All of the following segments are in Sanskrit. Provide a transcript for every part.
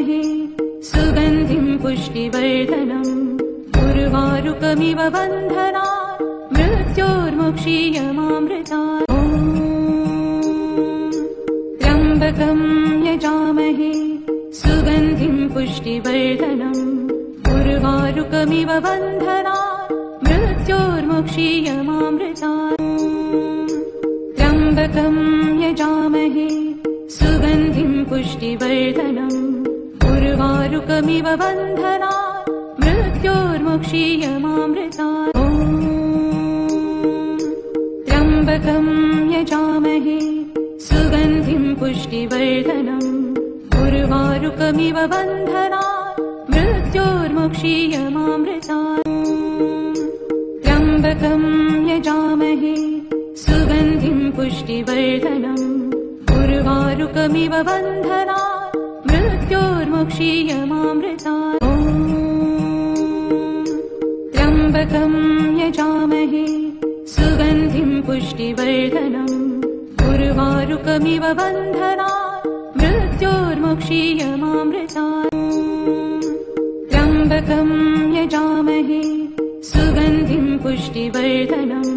यजामहे सुगन्धिं पुष्टिवर्धनम् उर्वारुकमिव बन्धनात् मृत्योर्मुक्षीयमामृतात्। त्र्यम्बकं यजामहे सुगन्धिं पुष्टिवर्धनम् उर्वारुकमिव बन्धनात् मृत्योर्मुक्षीयमामृतात्। त्र्यम्बकं यजामहे सुगन्धिं पुष्टिवर्धनम् उर्वारुकमिव बन्धनात् मृत्योर्मुक्षीयमामृतात्। त्र्यम्बकं यजामहे सुगन्धिं पुष्टिवर्धनम् उर्वारुकमिव बन्धनात् मृत्योर्मुक्षीयमामृतात्। त्र्यम्बकं यजामहे सुगन्धिं पुष्टिवर्धनम् उर्वारुकमिव बन्धनात् मृत्योर्मुक्षीयमामृतात्। त्र्यम्बकं यजामहे सुगन्धिं पुष्टिवर्धनम् उर्वारुकमिव बन्धनात् मृत्योर्मुक्षीयमामृतात्। त्र्यम्बकं यजामहे सुगन्धिं पुष्टिवर्धनम्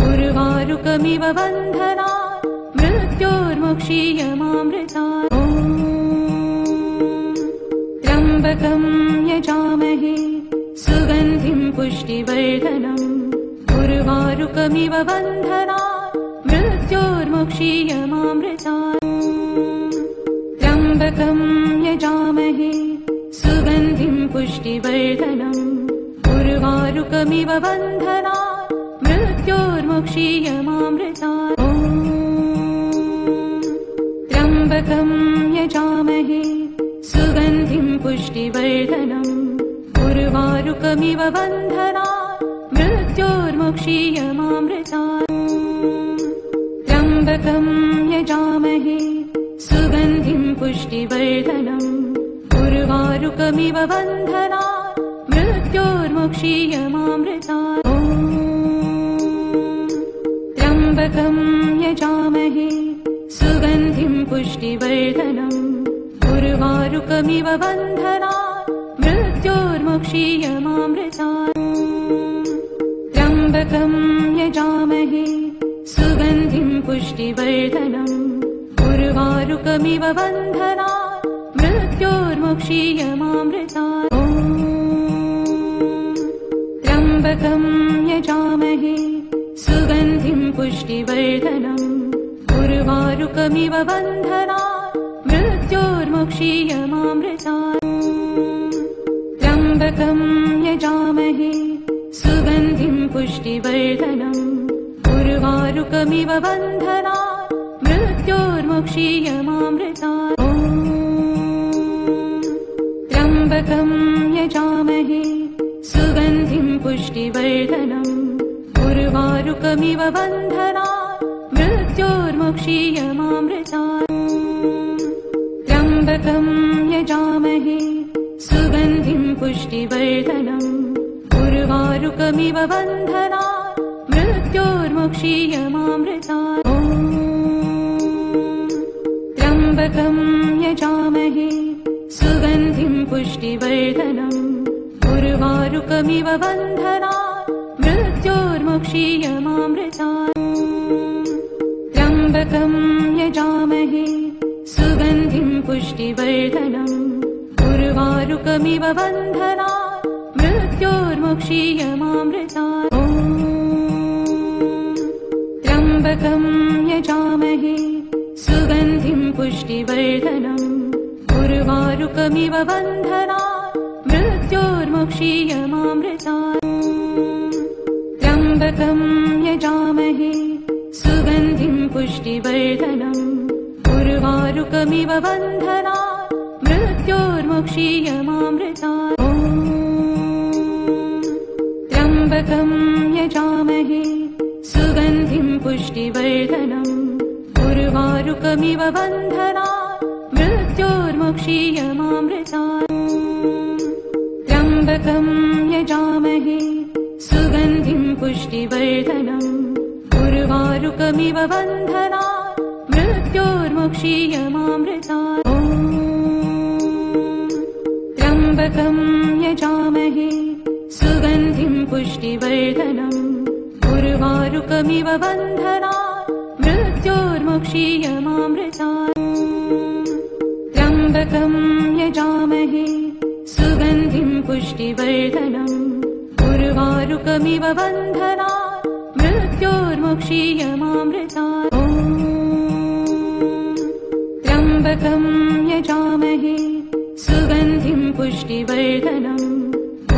उर्वारुकमिव बन्धनात् मृत्योर्मुक्षीयमामृतात्। त्र्यम्बकं यजामहे सुगन्धिं पुष्टिवर्धनम् उर्वारुकमिव बन्धनात् मृत्योर्मुक्षीयमामृतात्। त्र्यम्बकं यजामहे सुगन्धिं पुष्टिवर्धनम् उर्वारुकमिव बन्धनात् मृत्योर्मुक्षीयमामृतात्। त्र्यम्बकं यजामहे सुगन्धिं पुष्टिवर्धनम् उर्वारुकमिव बन्धनात् मृत्योर्मुक्षीयमामृतात्। त्र्यम्बकं यजामहे सुगन्धिं पुष्टिवर्धनम् उर्वारुकमिव बन्धनात् मृत्योर्मुक्षीयमामृतात्। त्र्यम्बकं यजामहे सुगन्धिं पुष्टिवर्धनम् उर्वारुकमिव बन्धनात् मृत्योर्मुक्षीयमामृतात्। त्र्यम्बकं यजामहे सुगन्धिं पुष्टिवर्धनम् उर्वारुकमिव बन्धनात् मृत्योर्मुक्षीयमामृतात्। त्र्यम्बकं यजामहे सुगन्धिं पुष्टिवर्धनम् उर्वारुकमिव बन्धनात् मृत्योर्मुक्षीयमामृतात्। त्र्यम्बकं यजामहे सुगन्धिं पुष्टिवर्धनम् उर्वारुकमिव बन्धनात् मृत्योर्मुक्षीयमामृतात्। त्र्यम्बकं यजामहे सुगन्धिं पुष्टिवर्धनम् उर्वारुकमिव बन्धनात् मृत्योर्मुक्षीयमामृतात्। त्र्यम्बकं यजामहे सुगन्धिं पुष्टिवर्धनम् उर्वारुकमिव बन्धनात् मृत्योर्मुक्षीयमामृतात्। त्र्यम्बकं यजामहे सुगन्धिं पुष्टिवर्धनम् उर्वारुकमिव बन्धनात् मृत्योर्मुक्षीयमामृतात्। त्र्यम्बकं यजामहे सुगन्धिं पुष्टिवर्धनम् उर्वारुकमिव बन्धनात् मृत्योर्मुक्षीयमामृतात्। त्र्यम्बकं यजामहे सुगन्धिं पुष्टिवर्धनम् उर्वारुकमिव बन्धनात् मृत्योर्मुक्षीयमामृतात्। त्र्यम्बकं यजामहे सुगन्धिं पुष्टिवर्धनम् उर्वारुकमिव बन्धनात् मृत्योर्मुक्षीयमामृतात्। त्र्यम्बकं यजामहे सुगन्धिं पुष्टिवर्धनम् उर्वारुकमिव बन्धनात् मृत्योर्मुक्षीयमामृतात्। त्र्यम्बकं यजामहे सुगन्धिं पुष्टिवर्धनम् उर्वारुकमिव बन्धनात् मृत्योर्मुक्षीयमामृतात्। त्र्यम्बकं यजामहे सुगन्धिं पुष्टिवर्धनम् उर्वारुकमिव बन्धनात् मृत्योर्मुक्षीयमामृतात् त्र्यम्बकं यजामहे सुगन्धिं पुष्टिवर्धनम् उर्वारुकमिव बन्धनात् मृत्योर्मुक्षीयमामृतात् त्र्यम्बकं यजामहे सुगन्धिं पुष्टिवर्धनम्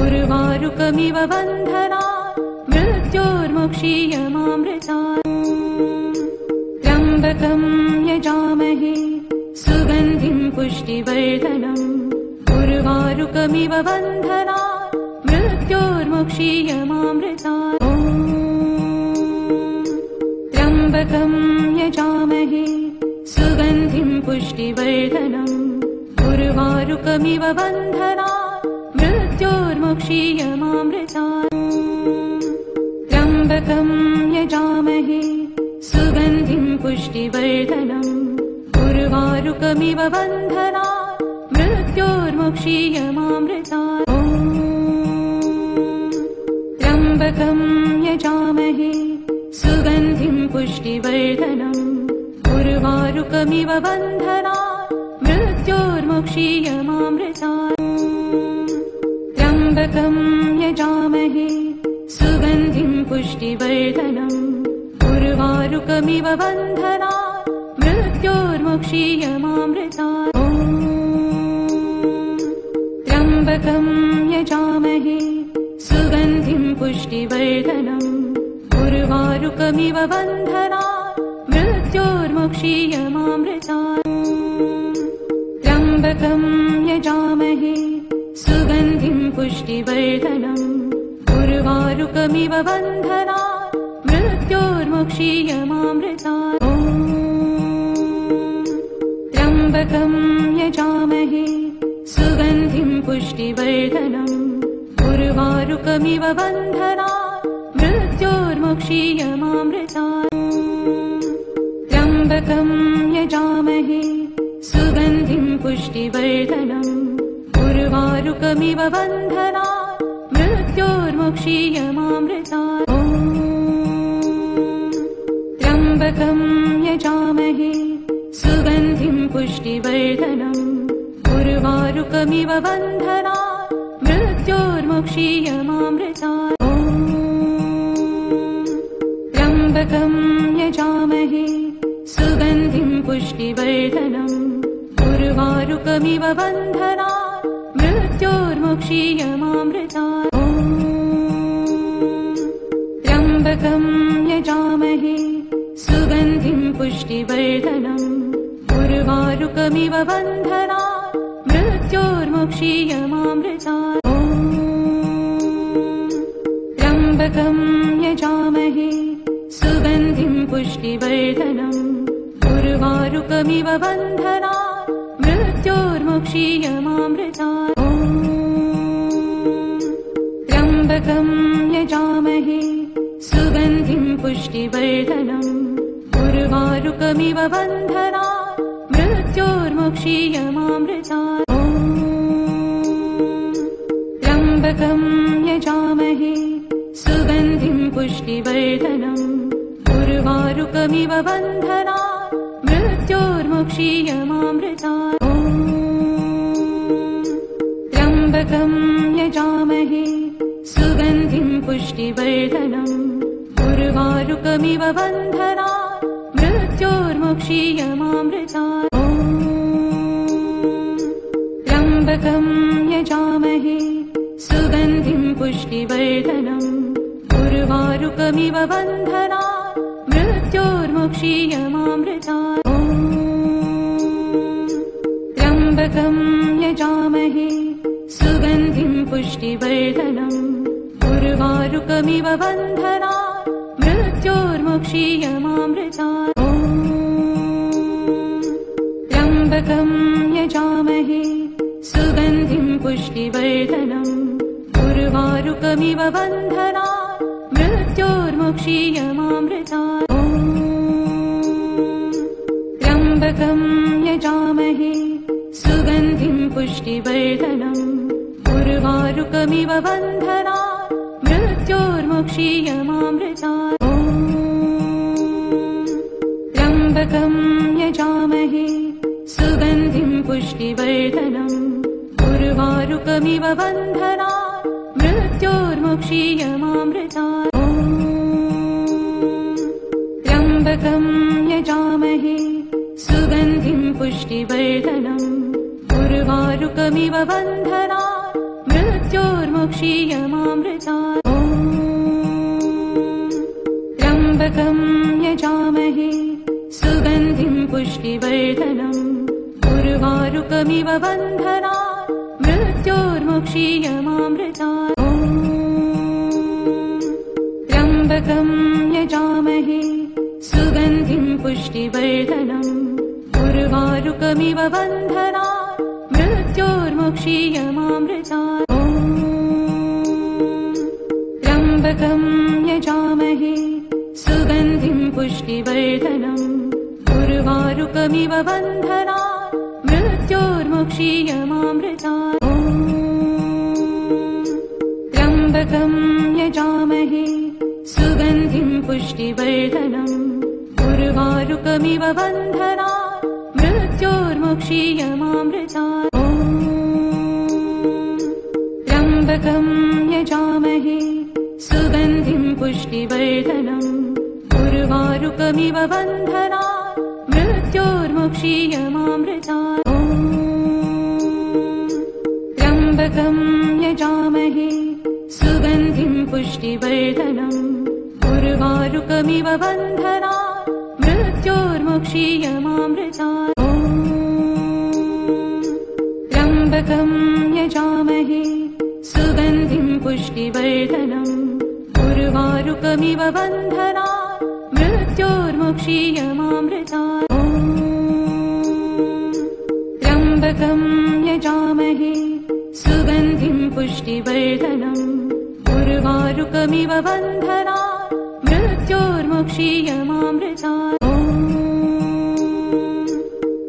उर्वारुकमिव बन्धनात् मृत्योर्मुक्षीयमामृतात् त्र्यम्बकं यजामहे सुगन्धिं पुष्टिवर्धनम् उर्वारुकमिव बन्धनात् मृत्योर्मुक्षीयमामृतात् त्र्यम्बकं यजामहे सुगन्धिं पुष्टिवर्धनम् उर्वारुकमिव बन्धनात् मृत्योर्मुक्षीयमामृतात् त्र्यम्बकं यजामहे सुगन्धिं पुष्टिवर्धनम् उर्वारुकमिव बन्धनात् मृत्योर्मुक्षीयमामृतात् त्र्यम्बकं यजामहे सुगन्धिं पुष्टिवर्धनम् उर्वारुकमिव बन्धनात् मृत्योर्मुक्षीयमामृतात् त्र्यम्बकं यजामहे सुगन्धिं पुष्टिवर्धनम् उर्वारुकमिव बन्धनात् मृत्योर्मुक्षीयमामृतात् त्र्यम्बकं यजामहे सुगन्धिं पुष्टिवर्धनम् उर्वारुकमिव बन्धनात् मृत्योर्मुक्षीयमामृतात् त्र्यम्बकं यजामहे सुगन्धिं पुष्टिवर्धनम् उर्वारुकमिव बन्धनात् मृत्योर्मुक्षीयमामृतात् त्र्यम्बकं यजामहे सुगन्धिं पुष्टिवर्धनम् उर्वारुकमिव बन्धनात् मृत्योर्मुक्षीयमामृतात् त्र्यम्बकं यजामहे सुगन्धिं पुष्टिवर्धनम् उर्वारुकमिव बन्धनात् मृत्योर्मुक्षीयमामृतात् त्र्यम्बकं यजामहे सुगन्धिं पुष्टिवर्धनम् उर्वारुकमिव बन्धनात् मृत्योर्मुक्षीयमामृतात् त्र्यम्बकं यजामहे सुगन्धिं पुष्टिवर्धनम् उर्वारुकमिव बन्धनात् मृत्योर्मुक्षीयमामृतात् त्र्यम्बकं यजामहे सुगन्धिं पुष्टिवर्धनम् उर्वारुकमिव बन्धनात् मृत्योर्मुक्षीयमामृतात् त्र्यम्बकं यजामहे सुगन्धिं पुष्टिवर्धनम् उर्वारुकमिव बन्धनात् मृत्योर्मुक्षीयमामृतात् त्र्यम्बकं यजामहे सुगन्धिं पुष्टिवर्धनम् उर्वारुकमिव बन्धनात् मृत्योर्मुक्षीयमामृतात् त्र्यम्बकं यजामहे सुगन्धिं पुष्टिवर्धनम् उर्वारुकमिव बन्धनात् मृत्योर्मुक्षीयमामृतात् त्र्यम्बकं यजामहे सुगन्धिं पुष्टिवर्धनम् उर्वारुकमिव बन्धनात् मृत्योर्मुक्षीयमामृतात् त्र्यम्बकं यजामहे सुगन्धिं पुष्टिवर्धनम् उर्वारुकमिव बन्धनात् मृत्योर्मुक्षीयमामृतात् त्र्यम्बकं यजामहे सुगन्धिं पुष्टिवर्धनम् उर्वारुकमिव बन्धनात् मृत्योर्मुक्षीयमामृतात् त्र्यम्बकं यजामहे सुगन्धिं पुष्टिवर्धनम् उर्वारुकमिव बन्धनात् मृत्योर्मुक्षीयमामृतात् त्र्यम्बकं यजामहे सुगन्धिं पुष्टिवर्धनम् उर्वारुकमिव बन्धनात् मृत्योर्मुक्षीयमामृतात्। त्र्यम्बकं यजामहे सुगन्धिं पुष्टिवर्धनम् उर्वारुकमिव बन्धनात् मृत्योर्मुक्षीयमामृतात्। त्र्यम्बकं यजामहे सुगन्धिं पुष्टिवर्धनम् उर्वारुकमिव बन्धनात् मृत्योर्मुक्षीयमामृतात्। त्र्यम्बकं यजामहे सुगन्धिं पुष्टिवर्धनम् उर्वारुकमिव बन्धनात् मृत्योर्मुक्षीयमामृतात्। त्र्यम्बकं यजामहे सुगन्धिं पुष्टिवर्धनम् उर्वारुकमिव बन्धनात् मृत्योर्मुक्षीयमामृतात्। त्र्यम्बकं यजामहे सुगन्धिं पुष्टिवर्धनम् उर्वारुकमिव बन्धनात् मृत्योर्मुक्षीयमामृतात्। त्र्यम्बकं यजामहे सुगन्धिं पुष्टिवर्धनम् उर्वारुकमिव बन्धनात् मृत्योर्मुक्षीयमामृतात्। त्र्यम्बकं यजामहे सुगन्धिं पुष्टिवर्धनम् उर्वारुकमिव बन्धनात् मृत्योर्मुक्षीयमामृतात्। त्र्यम्बकं यजामहे सुगन्धिं पुष्टिवर्धनम् उर्वारुकमिव बन्धनात् मृत्योर्मुक्षीयमामृतात्। त्र्यम्बकं यजामहे सुगन्धिं पुष्टिवर्धनम् उर्वारुकमिव बन्धनात् मृत्योर्मुक्षीयमामृतात्। त्र्यम्बकं यजामहे सुगन्धिं पुष्टिवर्धनम् उर्वारुकमिव बन्धनात् मृत्योर्मुक्षीयमामृतात्।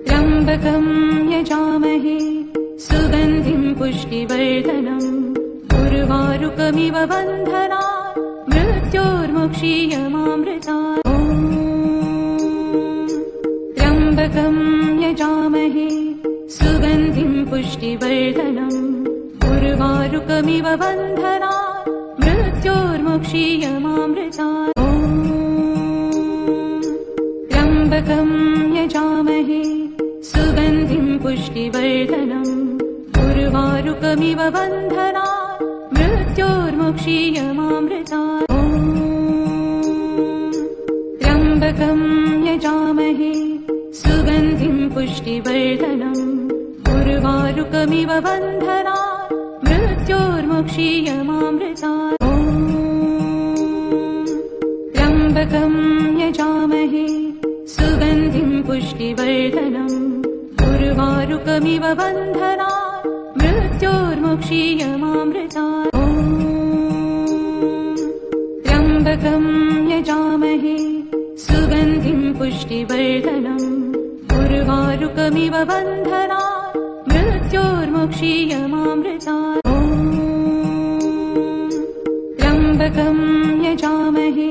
त्र्यम्बकं यजामहे सुगन्धिं पुष्टिवर्धनम् उर्वारुकमिव बन्धनात् मृत्योर्मुक्षीयमामृतात्। त्र्यम्बकं यजामहे सुगन्धिं पुष्टिवर्धनम् उर्वारुकमिव बन्धनात् मृत्योर्मुक्षीयमामृतात्। त्र्यम्बकं यजामहे सुगन्धिं पुष्टिवर्धनम् उर्वारुकमिव बन्धनात् मृत्योर्मुक्षीयमामृतात्। त्र्यम्बकं यजामहे सुगन्धिं पुष्टिवर्धनम् उर्वारुकमिव बन्धनात् मृत्योर्मुक्षीयमामृतात्। त्र्यम्बकं यजामहे सुगन्धिं पुष्टिवर्धनम् उर्वारुकमिव बन्धनात् मृत्योर्मुक्षीयमामृतात्। त्र्यम्बकं यजामहे सुगन्धिं पुष्टिवर्धनम् उर्वारुकमिव बन्धनात् मृत्योर्मुक्षीयमामृतात्। त्र्यम्बकं यजामहे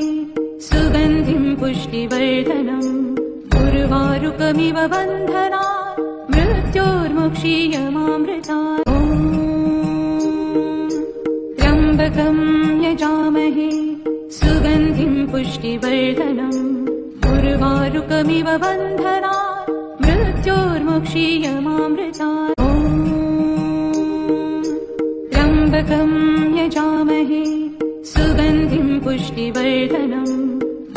सुगन्धिं पुष्टिवर्धनम् उर्वारुकमिव बन्धनात् मृत्योर्मुक्षीयमामृतात्। त्र्यम्बकं यजामहे सुगन्धिं पुष्टिवर्धनम् उर्वारुकमिव बन्धनात् मृत्योर्मुक्षीयमामृतात्। त्र्यम्बकं यजामहे सुगन्धिं पुष्टिवर्धनम्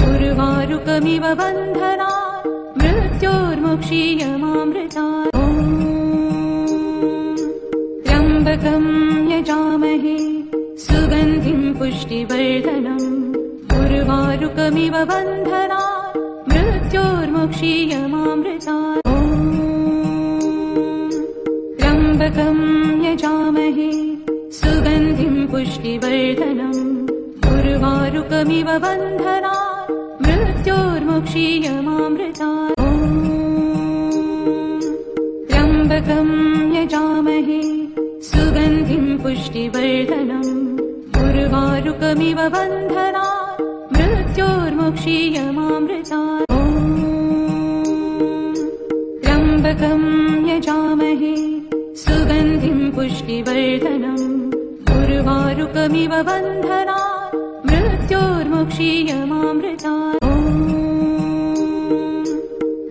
उर्वारुकमिव बन्धनात् मृत्योर्मुक्षीयमामृतात्। त्र्यम्बकं यजामहे सुगन्धिं पुष्टिवर्धनम् उर्वारुकमिव बन्धनात् मृत्योर्मुक्षीयमामृतात्। त्र्यम्बकं यजामहे सुगन्धिं पुष्टिवर्धनम् उर्वारुकमिव बन्धनात् मृत्योर्मुक्षीयमामृतात्। त्र्यम्बकं यजामहे सुगन्धिं पुष्टिवर्धनम् उर्वारुकमिव बन्धनात् मृत्योर्मुक्षीयमामृतात् त्र्यम्बकम् यजामहे सुगन्धिम् पुष्टिवर्धनम् उर्वारुकमिव बन्धनात् मृत्योर्मुक्षीयमामृतात्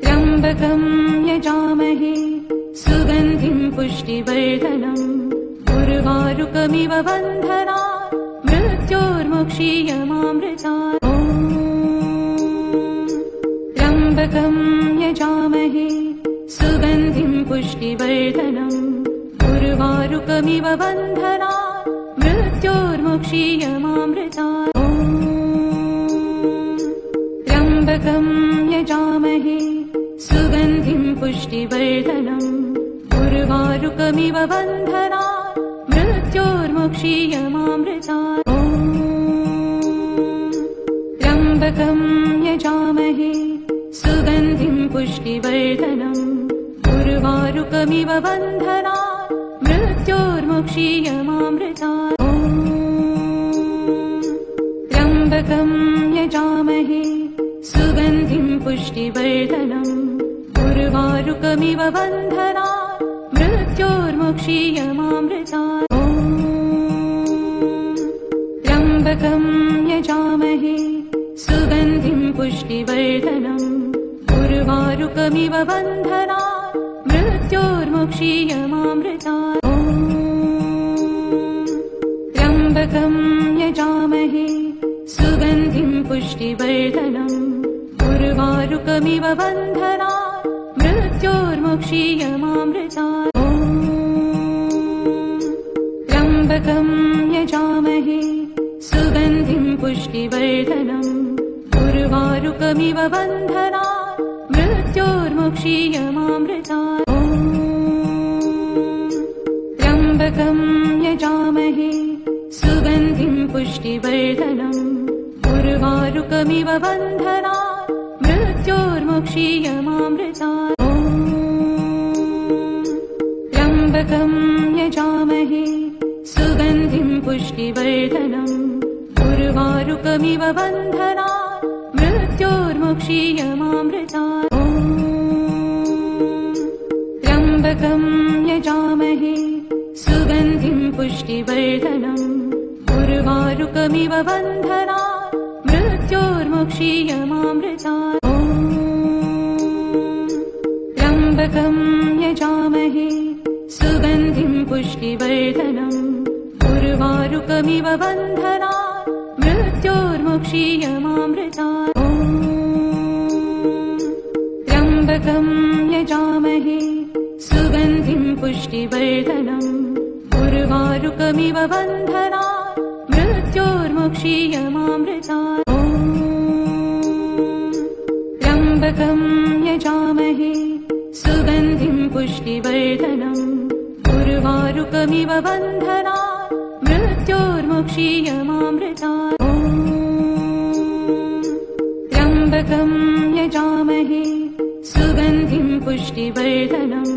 त्र्यम्बकम् यजामहे सुगन्धिम् पुष्टिवर्धनम् उर्वारुकमिव बन्धनात् मृत्योर्मुक्षीयमामृतात् त्र्यम्बकम् यजामहे सुगन्धिम् पुष्टिवर्धनम् उर्वारुकमिव बन्धनात् मृत्योर्मुक्षीयमामृतात् त्र्यम्बकम् यजामहे सुगन्धिम् पुष्टिवर्धनम् उर्वारुकमिव बन्धनात् मृत्योर्मुक्षीयमामृतात् त्र्यम्बकम् यजामहे सुगन्धिम् पुष्टिवर्धनम् उर्वारुकमिव बन्धनात् मृत्योर्मुक्षीयमामृतात् त्र्यम्बकम् यजामहे सुगन्धिम् पुष्टिवर्धनम् उर्वारुकमिव बन्धनात् मृत्योर्मुक्षीयमामृतात् त्र्यम्बकम् यजामहे सुगन्धिम् पुष्टिवर्धनम् उर्वारुकमिव बन्धनात् मृत्योर्मुक्षीयमामृतात् त्र्यम्बकम् यजामहे सुगन्धिम् पुष्टिवर्धनम् उर्वारुकमिव बन्धनात् मृत्योर्मुक्षीयमामृतात् त्र्यम्बकम् यजामहे सुगन्धिम् पुष्टिवर्धनम् उर्वारुकमिव बन्धनात् मृत्योर्मुक्षीयमामृतात् त्र्यम्बकम् यजामहे सुगन्धिम् पुष्टिवर्धनम् उर्वारुकमिव बन्धनात् मृत्योर्मुक्षीयमामृतात् त्र्यम्बकम् यजामहे सुगन्धिम् पुष्टिवर्धनम् उर्वारुकमिव बन्धनात् मृत्योर्मुक्षीयमामृतात् त्र्यम्बकम् यजामहे सुगन्धिम् पुष्टिवर्धनम् उर्वारुकमिव बन्धनात् मृत्योर्मुक्षीयमामृतात् त्र्यम्बकम् यजामहे सुगन्धिम् पुष्टिवर्धनम् उर्वारुकमिव बन्धनात् मृत्योर्मुक्षीयमामृतात् त्र्यम्बकम् यजामहे सुगन्धिम् पुष्टिवर्धनम् उर्वारुकमिव बन्धनात् मृत्योर्मुक्षीयमामृतात् त्र्यम्बकम् यजामहे सुगन्धिम् पुष्टिवर्धनम् उर्वारुकमिव बन्धनात् मृत्योर्मुक्षीयमामृतात् त्र्यम्बकम् यजामहे सुगन्धिम् पुष्टिवर्धनम्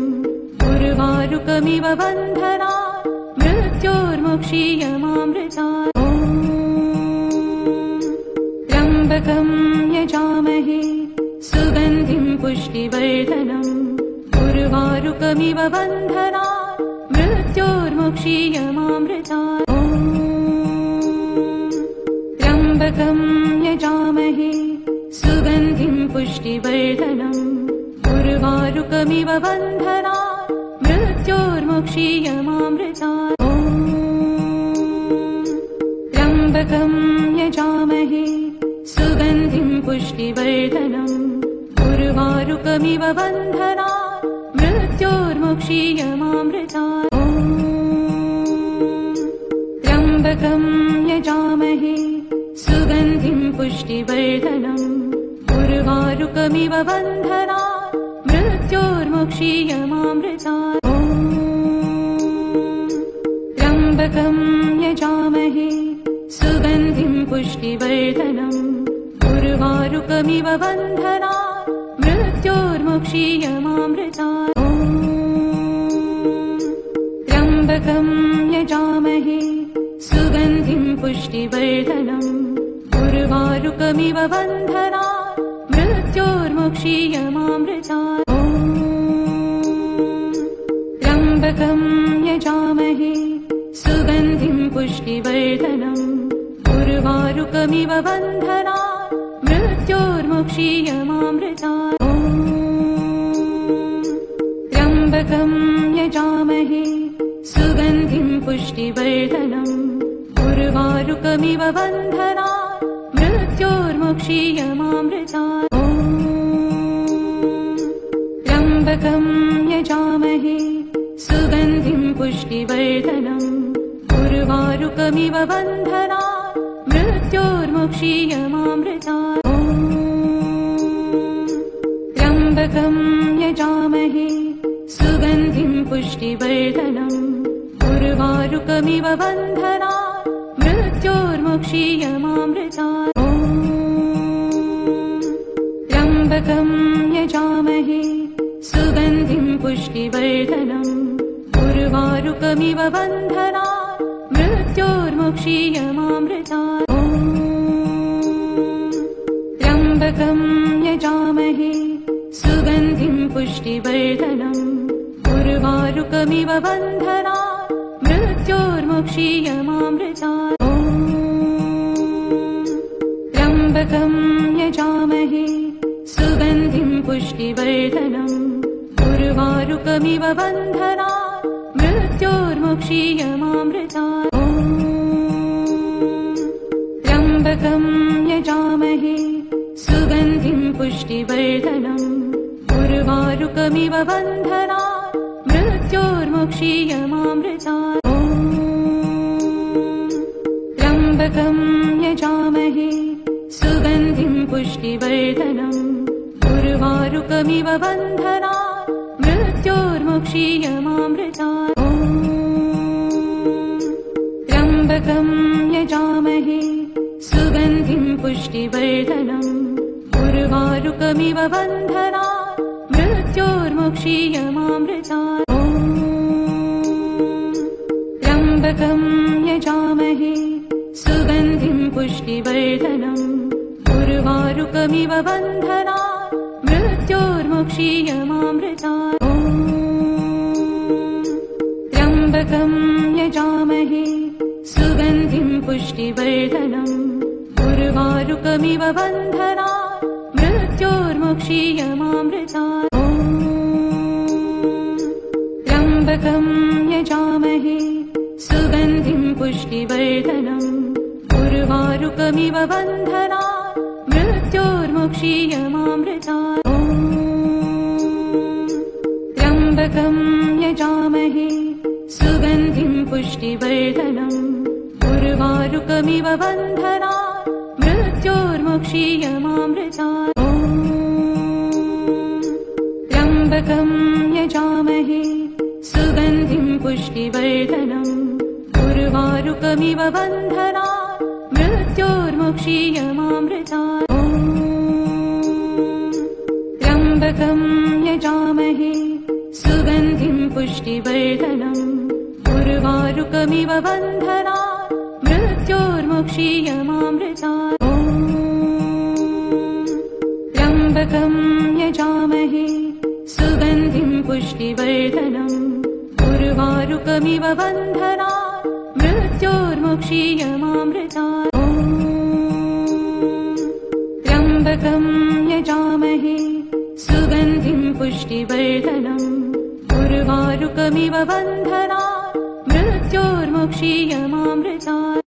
उर्वारुकमिव बन्धनात् मृत्योर्मुक्षीयमामृतात् त्र्यम्बकम् यजामहे सुगन्धिम् पुष्टिवर्धनम् उर्वारुकमिव बन्धनात् मृत्योर्मुक्षीयमामृतात् त्र्यम्बकम् यजामहे सुगन्धिम् पुष्टिवर्धनम् उर्वारुकमिव बन्धनात् मृत्योर्मुक्षीयमामृतात् त्र्यम्बकम् यजामहे सुगन्धिम् पुष्टिवर्धनम् उर्वारुकमिव बन्धनात् मृत्योर्मुक्षीयमामृतात् त्र्यम्बकम् यजामहे सुगन्धिम् पुष्टिवर्धनम् उर्वारुकमिव बन्धनात् मृत्योर्मुक्षीयमामृतात् त्र्यम्बकम् यजामहे सुगन्धिम् पुष्टिवर्धनम् उर्वारुकमिव बन्धनात् मृत्योर्मुक्षीयमामृतात् त्र्यम्बकम् यजामहे सुगन्धिं पुष्टिवर्धनम् उर्वारुकमिव बन्धनात् मृत्योर्मुक्षीयमामृतात् त्र्यम्बकं यजामहे सुगन्धिं पुष्टिवर्धनम् उर्वारुकमिव बन्धनात् मृत्योर्मुक्षीयमामृतात् त्र्यम्बकं यजामहे सुगन्धिं पुष्टिवर्धनम् उर्वारुकमिव बन्धनात् मृत्योर्मुक्षीयमामृतात् त्र्यम्बकं यजामहे सुगन्धिं पुष्टिवर्धनम् उर्वारुकमिव बन्धनात् मृत्योर्मुक्षीयमामृतात् त्र्यम्बकं यजामहे सुगन्धिं पुष्टिवर्धनम् उर्वारुकमिव बन्धनात् मृत्योर्मुक्षीयमामृतात् त्र्यम्बकं यजामहे सुगन्धिं पुष्टिवर्धनम् उर्वारुकमिव बन्धनात् मृत्योर्मुक्षीयमामृतात् त्र्यम्बकं यजामहे सुगन्धिं पुष्टिवर्धनम् उर्वारुकमिव बन्धनात् मृत्योर्मुक्षीयमामृतात् त्र्यम्बकं यजामहे सुगन्धिं पुष्टिवर्धनम् उर्वारुकमिव बन्धनात् मृत्योर्मुक्षीयमामृतात् त्र्यम्बकं यजामहे सुगन्धिं पुष्टिवर्धनम् उर्वारुकमिव बन्धनात् मृत्योर्मुक्षीयमामृतात् त्र्यम्बकं यजामहे सुगन्धिं पुष्टिवर्धनम् उर्वारुकमिव बन्धनात् मृत्योर्मुक्षीयमामृतात् त्र्यम्बकं यजामहे सुगन्धिं पुष्टिवर्धनम् उर्वारुकमिव बन्धनात् मृत्योर्मुक्षीयमामृतात् त्र्यम्बकं यजामहे सुगन्धिं पुष्टिवर्धनम् उर्वारुकमिव बन्धनात् मृत्योर्मुक्षीयमामृतात् त्र्यम्बकं यजामहे सुगन्धिं पुष्टिवर्धनम् उर्वारुकमिव बन्धनात् मृत्योर्मुक्षीयमामृतात् त्र्यम्बकं यजामहे सुगन्धिं पुष्टिवर्धनम् उर्वारुकमिव बन्धनात् मृत्योर्मुक्षीयमामृतात् त्र्यम्बकं यजामहे सुगन्धिं पुष्टिवर्धनम् उर्वारुकमिव बन्धनात् मृत्योर्मुक्षीयमामृतात् त्र्यम्बकं यजामहे सुगन्धिं पुष्टिवर्धनम् उर्वारुकमिव बन्धनात् मृत्योर्मुक्षीयमामृतात् त्र्यम्बकं यजामहे सुगन्धिं पुष्टिवर्धनम् उर्वारुकमिव बन्धनात् मृत्योर्मुक्षीयमामृतात् त्र्यम्बकं यजामहे सुगन्धिं पुष्टिवर्धनम् उर्वारुकमिव बन्धनात् मृत्योर्मुक्षीयमामृतात् त्र्यम्बकं यजामहे सुगन्धिं पुष्टिवर्धनम् उर्वारुकमिव बन्धनात् मृत्योर्मुक्षीयमामृतात्